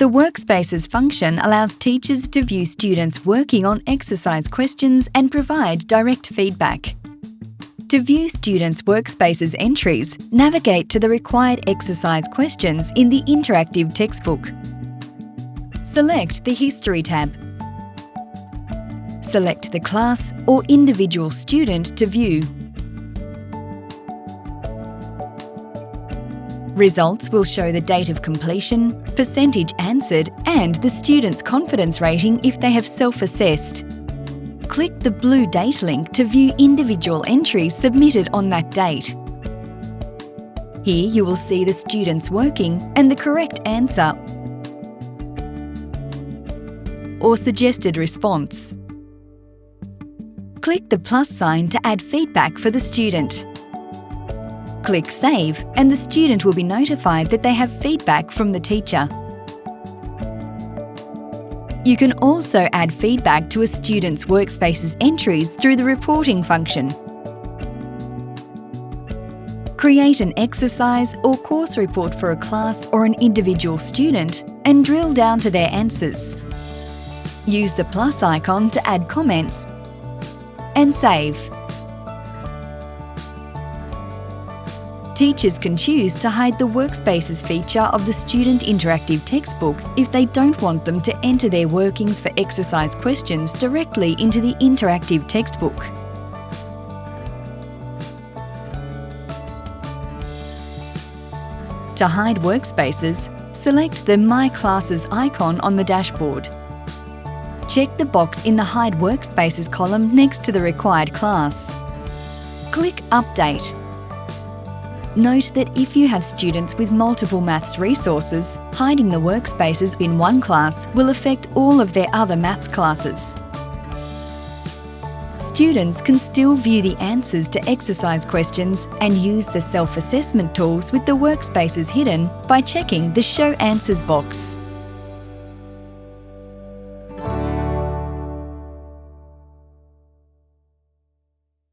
The Workspaces function allows teachers to view students working on exercise questions and provide direct feedback. To view students' Workspaces entries, navigate to the required exercise questions in the interactive textbook. Select the History tab. Select the class or individual student to view. Results will show the date of completion, percentage answered, and the student's confidence rating if they have self-assessed. Click the blue date link to view individual entries submitted on that date. Here you will see the students working and the correct answer or suggested response. Click the plus sign to add feedback for the student. Click Save and the student will be notified that they have feedback from the teacher. You can also add feedback to a student's Workspaces entries through the Reporting function. Create an exercise or course report for a class or an individual student and drill down to their answers. Use the plus icon to add comments and save. Teachers can choose to hide the Workspaces feature of the student interactive textbook if they don't want them to enter their workings for exercise questions directly into the interactive textbook. To hide Workspaces, select the My Classes icon on the dashboard. Check the box in the Hide Workspaces column next to the required class. Click Update. Note that if you have students with multiple maths resources, hiding the Workspaces in one class will affect all of their other maths classes. Students can still view the answers to exercise questions and use the self-assessment tools with the Workspaces hidden by checking the Show Answers box.